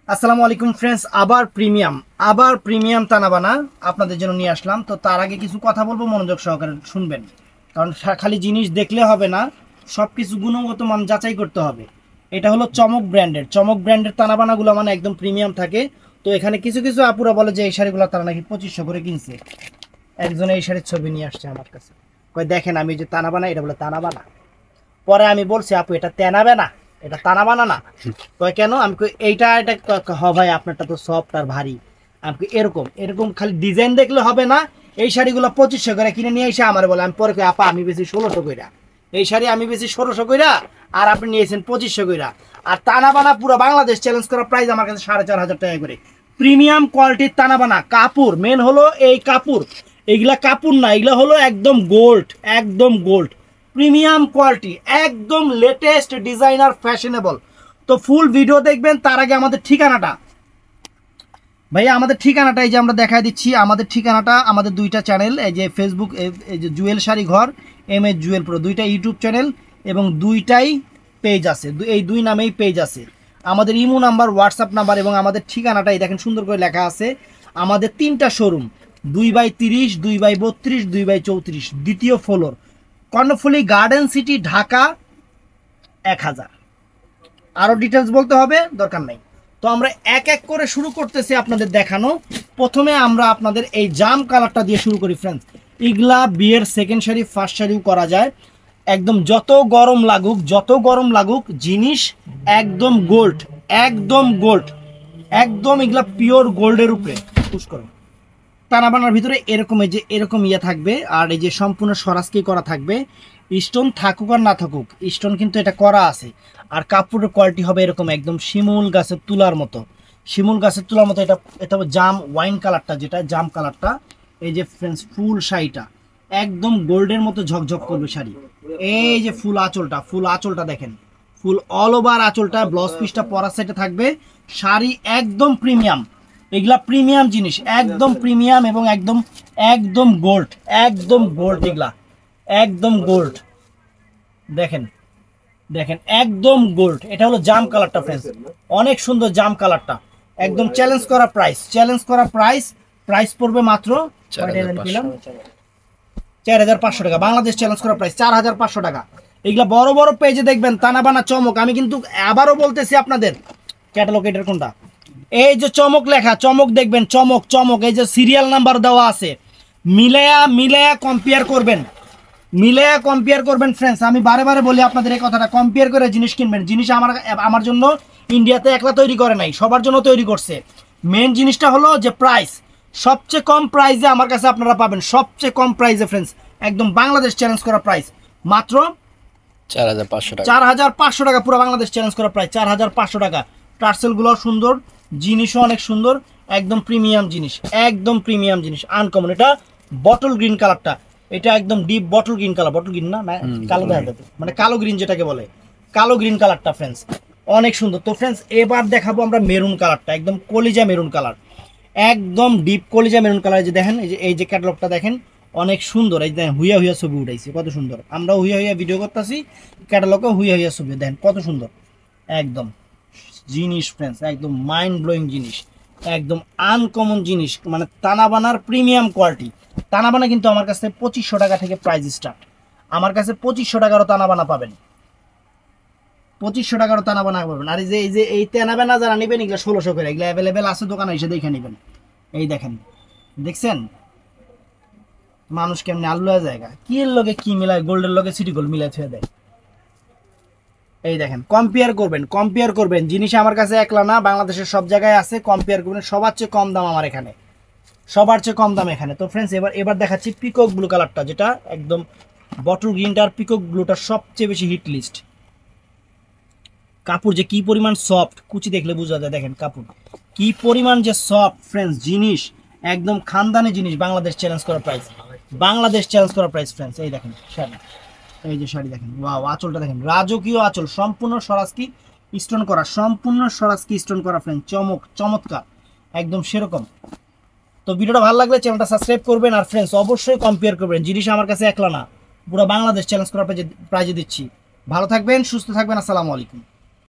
আসসালামু আলাইকুম ফ্রেন্ডস, আবার প্রিমিয়াম তানাবানা আপনাদের জন্য নিয়ে আসলাম। তো তার আগে কিছু কথা বলবো, মনোযোগ সহকারে শুনবেন, কারণ খালি জিনিস দেখলে হবে না, সব কিছু গুণগত মান যাচাই করতে হবে। এটা হলো চমক ব্র্যান্ডের তানাবানাগুলো মানে একদম প্রিমিয়াম থাকে। তো এখানে কিছু কিছু আপুরা বলে যে এই শাড়িগুলো তারা নাকি 2500 করে কিনছে। একজনে এই শাড়ির ছবি নিয়ে আসছে আমার কাছে, কয় দেখেন আমি যে তানাবানা, এটা বলে তানাবানা। পরে আমি বলছি আপু এটা তেনাবে না, এটা তানাবানা না। কয় কেন? আমি কই এইটা এটা হ ভাই আপনারটা তো সফট আর ভারী। আমি কই এরকম এরকম খালি ডিজাইন দেখলে হবে না। এই শাড়িগুলো 2500 করে কিনে নিয়ে এসে আমার বলে, আমি পরে কই আপা আমি বেশি 1600 কইরা, এই শাড়ি আমি বেশি 1600 কইরা, আর আপনি নিয়েছেন 2500 কইরা। আর তানাবানা পুরো বাংলাদেশ চ্যালেঞ্জ করা প্রাইস আমার কাছে 4500 টাকা করে। প্রিমিয়াম কোয়ালিটির তানাবানা কাপড়, মেন হলো এই কাপড়। এগুলা কাপড় না, এগুলা হলো একদম গোল্ড, একদম গোল্ড প্রিমিয়াম কোয়ালিটি, একদম লেটেস্ট ডিজাইনার ফ্যাশনেবল। তো ফুল ভিডিও দেখবেন। তার আগে আমাদের ঠিকানাটা ভাইয়া, আমাদের ঠিকানাটা এই যে আমরা দেখাই দিচ্ছি। আমাদের ঠিকানাটা, আমাদের দুইটা চ্যানেল, এই যে ফেসবুক, এই যে জুয়েল শাড়ি ঘর, MS জুয়েল প্রো, দুইটা ইউটিউব চ্যানেল এবং দুইটাই পেজ আছে, এই দুই নামেই পেজ আছে। আমাদের ইমো নাম্বার, হোয়াটসঅ্যাপ নাম্বার এবং আমাদের ঠিকানাটাই দেখেন সুন্দর করে লেখা আছে। আমাদের 3টা শোরুম, 2/30, 2/32, 2/34, দ্বিতীয় floor, Karnaphuli garden city, Dhaka 1000। আরও ডিটেলস বলতে হবে দরকার নাই। তো আমরা এক এক করে শুরু করতেছি আপনাদের দেখানো। প্রথমে আমরা আপনাদের এই জাম কালারটা দিয়ে শুরু করি ফ্রেন্ডস। ইগলা বিয়ের সেকেন্ড শাড়ি, ফার্স্ট শাড়িও করা যায়। একদম যত গরম লাগুক জিনিস একদম গোল্ড, একদম গোল্ড, একদম এগুলা পিওর গোল্ডের উপরে পুশ করো। তানাবানার ভিতরে এরকম এই যে এরকম ইয়ে থাকবে, আর এই যে সম্পূর্ণ সরাসকি করা থাকবে। স্টোন থাকুক আর না থাকুক, স্টোন কিন্তু এটা করা আছে। আর কাপড়ের কোয়ালিটি হবে এরকম একদম শিমুল গাছের তুলার মতো, এটা এটা জাম ওয়াইন কালারটা, যেটা জাম কালারটা। এই যে ফ্রেন্ডস ফুল শাড়িটা একদম গোল্ডের মতো ঝকঝক করবে শাড়ি। এই যে ফুল আঁচলটা দেখেন, ফুল অল ওভার আঁচলটা, ব্লাউজ পিসটা পরার সাইডে থাকবে। শাড়ি একদম প্রিমিয়াম, এগুলা প্রিমিয়াম জিনিস, একদম প্রিমিয়াম এবং একদম একদম গোল্ড, এগুলা একদম গোল্ড। দেখেন একদম গোল্ড। এটা হলো জাম কালারটা ফ্রেন্ডস, অনেক সুন্দর জাম কালারটা, একদম চ্যালেঞ্জ করা প্রাইস। প্রাইস পড়বে মাত্র 4500 টাকা। বাংলাদেশ চ্যালেঞ্জ করা প্রাইস 4500 টাকা। এগুলা বড় বড় পেজে দেখবেন তানাবানা চমক। আমি কিন্তু আবারও বলতেছি আপনাদের, ক্যাটালগ এটার কোনটা, এই যে চমক লেখা, চমক দেখবেন, চমক এই যে সিরিয়াল নাম্বার দেওয়া আছে। মিলায়া কম্পেয়ার করবেন ফ্রেন্ডস। আমি বারে বারে বলি আপনাদের এই কথাটা, কম্পেয়ার করে জিনিস কিনবেন। জিনিস আমার জন্য ইন্ডিয়াতে একলা তৈরি করে নাই, সবার জন্য তৈরি করছে। মেন জিনিসটা হলো যে প্রাইস, সবচেয়ে কম প্রাইসে আমার কাছে আপনারা পাবেন, সবচেয়ে কম প্রাইসে ফ্রেন্ডস, একদম বাংলাদেশ চ্যালেঞ্জ করা প্রাইস মাত্র 4500 টাকা। 4500 টাকা, পুরো বাংলাদেশ চ্যালেঞ্জ করা প্রাইস 4500 টাকা। টার্সেলগুলো সুন্দর, জিনিসও অনেক সুন্দর, একদম প্রিমিয়াম জিনিস, আনকমন। এটা বটল গ্রিন কালারটা, এটা একদম deep bottle green colour, bottle green না কালো দেখা যাবে, মানে কালো গ্রিন যেটাকে বলে, কালো গ্রিন কালারটা ফ্রেন্ডস অনেক সুন্দর। তো ফ্রেন্ডস এবার দেখাবো আমরা মেরুন কালারটা, একদম কলিজা মেরুন কালার, একদম ডিপ কলিজা মেরুন কালার। যে দেখেন এই যে ক্যাটালগটা দেখেন, অনেক সুন্দর। এই দেখেন হুইয়া ছবি উঠাইছে, কত সুন্দর। আমরা হুইয়া ভিডিও করতেছি, ক্যাটালগে হুইয়া ছবি দেখেন কত সুন্দর। একদম জিনিস ফ্রেন্ডস, একদম মাইন্ড ব্লোয়িং জিনিস, একদম আনকমন জিনিস, মানে তানাবানার প্রিমিয়াম কোয়ালিটি। তানাবানা কিন্তু আমার কাছে 2500 টাকা থেকে প্রাইস স্টার্ট। আমার কাছে 2500 টাকারও তানাবানা পাবেন, 2500 টাকারও তানাবানা পাবেন। আর এই যে এই তানাবানা যারা নেবেন, এগুলো 1600 করে, এগুলো অ্যাভেলেবেল আছে দোকানে, এসে দেখে নেবেন। এই দেখেন, দেখছেন মানুষ কেমনে আল্লাহ জায়গা কি এর লগে কি মিলায়, গোল্ডের লগে সিটি গোল্ড মিলাই থুয়ে দেয়। এই দেখেন, কম্পেয়ার করবেন জিনিস আমার কাছে একলা না, বাংলাদেশের সব জায়গায় আছে। কম্পেয়ার করবেন, সবার চেয়ে কম দাম আমার এখানে, সবার চেয়ে কম দাম এখানে। তো ফ্রেন্ডস এবার দেখাচ্ছি পিকক ব্লু কালারটা, যেটা একদম বটল গ্রিনটার পিকক ব্লুটা সবচেয়ে বেশি হিট লিস্ট। কাপড় যে কি পরিমাণ সফট, কুচি দেখলে বোঝা যায়। দেখেন কাপড় কি পরিমাণ যে সফট ফ্রেন্ডস, জিনিস একদম খানদানি জিনিস। বাংলাদেশ চ্যালেঞ্জ করা প্রাইস ফ্রেন্ডস। এই দেখেন শাড়ি, এই যে শাড়ি দেখেন, ওয়াও, আঁচলটা দেখেন, রাজকীয় আঁচল, সম্পূর্ণ সরাসকি স্টোন করা, ফ্রেন্ড চমৎকার, একদম সেরকম। তো ভিডিওটা ভালো লাগলে চ্যানেলটা সাবস্ক্রাইব করবেন। আর ফ্রেন্ডস অবশ্যই কম্পেয়ার করবেন, জিনিস আমার কাছে একলা না, পুরো বাংলাদেশ চ্যালেঞ্জ করা প্রাইজে দিচ্ছি। ভালো থাকবেন, সুস্থ থাকবেন, আসসালামু আলাইকুম।